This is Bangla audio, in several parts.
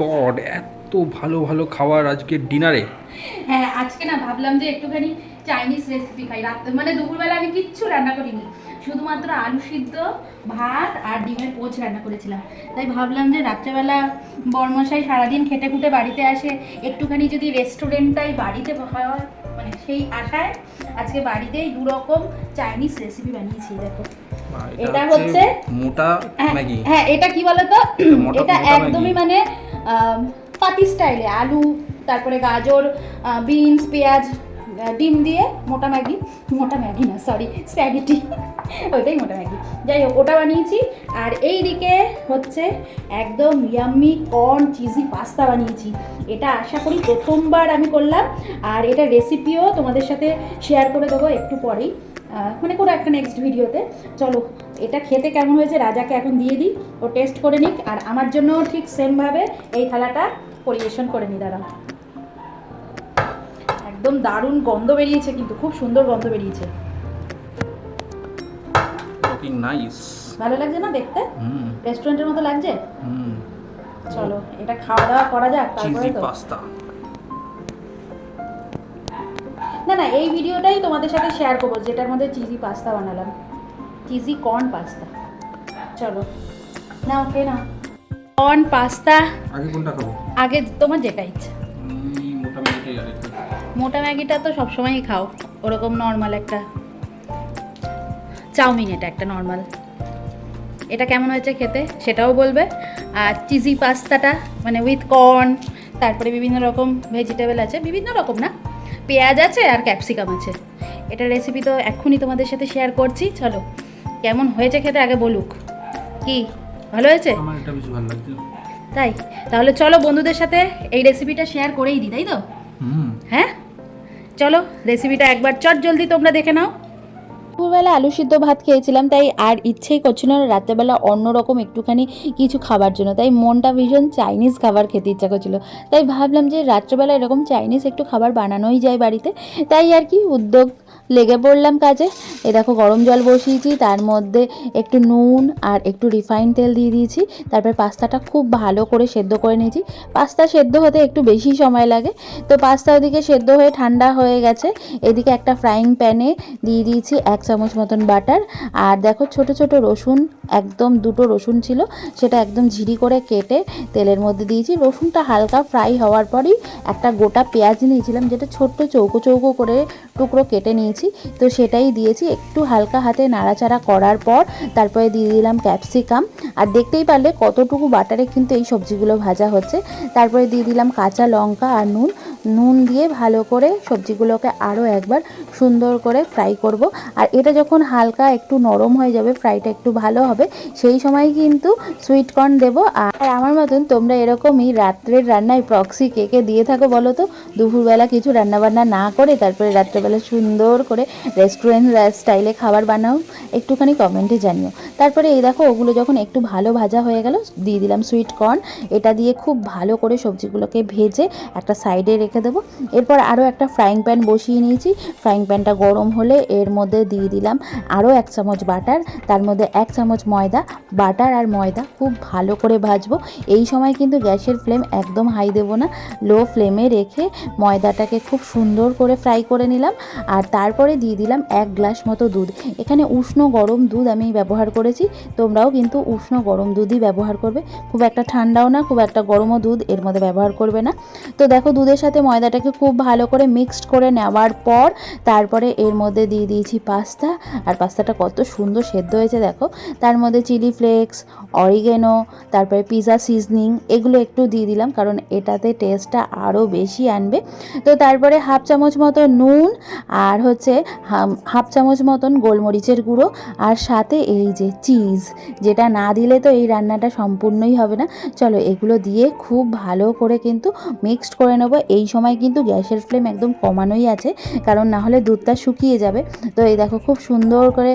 গড, এত ভালো ভালো খাবার আজকে ডিনারে। হ্যাঁ, আজকে না ভাবলাম যে একটুখানি চাইনিজ রেসিপি খাই। রাতে মানে দুপুরবেলা আমি কিচ্ছু রান্না করিনি, শুধুমাত্র আলু সিদ্ধ, ভাত আর ডিমের পোচ রান্না করেছিলাম। তাই ভাবলাম যে রাত্রেবেলা বরমশাই সারাদিন খেটে খুটে বাড়িতে আসে, একটুখানি যদি রেস্টুরেন্টটাই বাড়িতে হয়, মানে সেই আশায় আজকে বাড়িতেই দু রকম চাইনিজ রেসিপি বানিয়েছি। দেখো, এটা হচ্ছে মোটা ম্যাগি। হ্যাঁ, এটা কি বলতো, এটা মোটা একদমই ম্যাগি। মানে পাতি স্টাইলে আলু, তারপরে গাজর, বিনস, পেঁয়াজ, ডিম দিয়ে মোটা ম্যাগি। মোটা ম্যাগি না, সরি, স্প্যাগেটি, ওইটাই মোটা ম্যাগি। যাই হোক, ওটা বানিয়েছি। আর এই দিকে হচ্ছে একদম ইয়াম্মি কর্ন চিজি পাস্তা বানিয়েছি। এটা আশা করি প্রথমবার আমি করলাম, আর এটা রেসিপিও তোমাদের সাথে শেয়ার করে দেবো একটু পরেই, মানে কোনো একটা নেক্সট ভিডিওতে। চলো, এটা খেতে কেমন হয়েছে রাজাকে এখন দিয়ে দিই, ও টেস্ট করে নিক, আর আমার জন্য ঠিক সেমভাবে এই থালাটা পরিবেশন করে নি। দাঁড়াও, একদম দারুণ গন্ধ বেরিয়েছে, কিন্তু খুব সুন্দর গন্ধ বেরিয়েছে। Looking nice. ভালো লাগছে না দেখতে? রেস্টুরেন্টের মতো লাগছে। হুম। চলো, এটা খাওয়া দাওয়া করা যাক তারপরে। চিজি তো পাস্তা। না না, এই ভিডিওটাই তোমাদের সাথে শেয়ার করবো যেটার মধ্যে চিজি পাস্তা বানালাম, চিজি কর্ন পাস্তা। চলো নাও, খেয়ে নাও কর্ন পাস্তা। আগে কোনটা খাবো? আগে তোমার যেটা ইচ্ছা। মোটা ম্যাগিটাই আগে খাবো। মোটা ম্যাগিটা তো সবসময়ই খাও, ওরকম নর্মাল একটা চাউমিন, এটা একটা নর্মাল। এটা কেমন হয়েছে খেতে সেটাও বলবে। আর চিজি পাস্তাটা মানে উইথ কর্ন, তারপরে বিভিন্ন রকম ভেজিটেবল আছে, বিভিন্ন রকম না, পেঁয়াজ আছে আর ক্যাপসিকাম আছে। এটা রেসিপি তো এক্ষুনি তোমাদের সাথে শেয়ার করছি। চলো, কেমন হয়েছে খেতে আগে বলুক। কি ভালো হয়েছে? আমার এটা বেশি ভালো লাগছে। তাই? তাহলে চলো বন্ধুদের সাথে এই রেসিপিটা শেয়ার করেই দিই, তাই তো? হ্যাঁ, চলো রেসিপিটা একবার চট জলদি তোমরা দেখে নাও। দুপুরবেলা আলু সিদ্ধ ভাত খেয়েছিলাম, তাই আর ইচ্ছেই করছিল না রাত্রেবেলা অন্যরকম একটুখানি কিছু খাবার জন্য, তাই মনটা ভীষণ চাইনিজ খাবার খেতে ইচ্ছা করছিল। তাই ভাবলাম যে রাত্রেবেলা এরকম চাইনিজ একটু খাবার বানানোই যায় বাড়িতে, তাই আর কি উদ্যোগ লেগে পড়লাম কাজে। এ দেখো, গরম জল বসিয়েছি, তার মধ্যে একটু নুন আর একটু রিফাইন তেল দিয়ে দিয়েছি। তারপর পাস্তাটা খুব ভালো করে সেদ্ধ করে নিয়েছি। পাস্তা সেদ্ধ হতে একটু বেশি সময় লাগে, তো পাস্তা ওদিকে সেদ্ধ হয়ে ঠান্ডা হয়ে গেছে। এদিকে একটা ফ্রাইং প্যানে দিয়ে দিয়েছি 1 চামচ মতন বাটার। আর দেখো, ছোট ছোট রসুন, একদম 2টো রসুন ছিল, সেটা একদম ঝিরি করে কেটে তেলের মধ্যে দিয়েছি। রসুনটা হালকা ফ্রাই হওয়ার পরই একটা গোটা পেঁয়াজ নিয়েছিলাম, যেটা ছোট্ট চৌকো চৌকো করে টুকরো কেটে নিয়েছি, তো সেটাই দিয়েছি। একটু হালকা হাতে নাড়াচাড়া করার পর তারপরে দিয়ে দিলাম ক্যাপসিকাম। আর দেখতেই পারলে কতটুকু বাটারে কিন্তু এই সবজিগুলো ভাজা হচ্ছে। তারপরে দিয়ে দিলাম কাঁচা লঙ্কা আর নুন। নুন দিয়ে ভালো করে সবজিগুলোকে আরও একবার সুন্দর করে ফ্রাই করব। আর এটা যখন হালকা একটু নরম হয়ে যাবে, ফ্রাইটা একটু ভালো হবে, সেই সময় কিন্তু সুইট কর্ন দেবো। আর আমার মতন তোমরা এরকমই রাত্রের রান্নায় প্রক্সি কে কে দিয়ে থাকো বলো তো? দুপুরবেলা কিছু রান্নাবান্না না করে তারপরে রাত্রেবেলা সুন্দর করে রেস্টুরেন্ট স্টাইলে খাবার বানাও, একটুখানি কমেন্টে জানিও। তারপরে এই দেখো, ওগুলো যখন একটু ভালো ভাজা হয়ে গেল, দিয়ে দিলাম সুইট কর্ন। এটা দিয়ে খুব ভালো করে সবজিগুলোকে ভেজে একটা সাইডে রেখে দেবো। এরপর আরও একটা ফ্রাইং প্যান বসিয়ে নিয়েছি। ফ্রাইং প্যানটা গরম হলে এর মধ্যে দিয়ে দিলাম আরও 1 চামচ বাটার, তার মধ্যে 1 চামচ ময়দা। বাটার আর ময়দা খুব ভালো করে ভাজবো। এই সময় কিন্তু গ্যাসের ফ্লেম একদম হাই দেবো না, লো ফ্লেমে রেখে ময়দাটাকে খুব সুন্দর করে ফ্রাই করে নিলাম। আর তারপরে দিয়ে দিলাম 1 গ্লাস মতো দুধ। এখানে উষ্ণ গরম দুধ আমি ব্যবহার করেছি, তোমরাও কিন্তু উষ্ণ গরম দুধই ব্যবহার করবে, খুব একটা ঠান্ডাও না, খুব একটা গরমও দুধ এর মধ্যে ব্যবহার করবে না। তো দেখো, দুধের সাথে ময়দাটাকে খুব ভালো করে মিক্সড করে নেওয়ার পর তারপরে এর মধ্যে দিয়ে দিয়েছি পাস্তা। আর পাস্তাটা কত সুন্দর সেদ্ধ হয়েছে দেখো। তার মধ্যে চিলি ফ্লেক্স, অরিগেনো, তারপরে পিৎজা সিজনিং, এগুলো একটু দিয়ে দিলাম, কারণ এটাতে টেস্টটা আরও বেশি আনবে। তো তারপরে 1/2 চামচ মতো নুন, আর হচ্ছে 1/2 চামচ মতন গোলমরিচের গুঁড়ো, আর সাথে এই যে চিজ, যেটা না দিলে তো এই রান্নাটা সম্পূর্ণই হবে না। চলো, এগুলো দিয়ে খুব ভালো করে কিন্তু মিক্সড করে নেবো। এই সময় কিন্তু গ্যাসের ফ্লেম একদম কমানোই আছে, কারণ না হলে দুধটা শুকিয়ে যাবে। তো এই দেখো খুব সুন্দর করে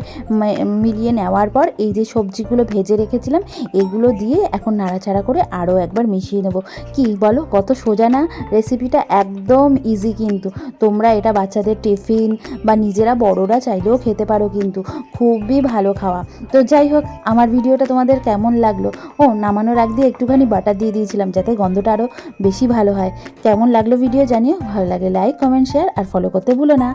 মিলিয়ে নেওয়ার পর এই যে সবজিগুলো ভেজে রেখেছিলাম এগুলো দিয়ে এখন নাড়াচাড়া করে আরও একবার মিশিয়ে নেব। কি বলো, কত সোজা না রেসিপিটা? একদম ইজি কিন্তু। তোমরা এটা বাচ্চাদের টিফিন বা নিজেরা বড়রা চাইলেও খেতে পারো, কিন্তু খুবই ভালো খাওয়া। তো যাই হোক, আমার ভিডিওটা তোমাদের কেমন লাগলো? ও, নামানোর আগ দিয়ে একটুখানি বাটার দিয়ে দিয়েছিলাম যাতে গন্ধটা আরও বেশি ভালো হয়। কেমন লাগলো ভিডিও জানিও। ভালো লাগে লাইক, কমেন্ট, শেয়ার আর ফলো করতে ভুলো না।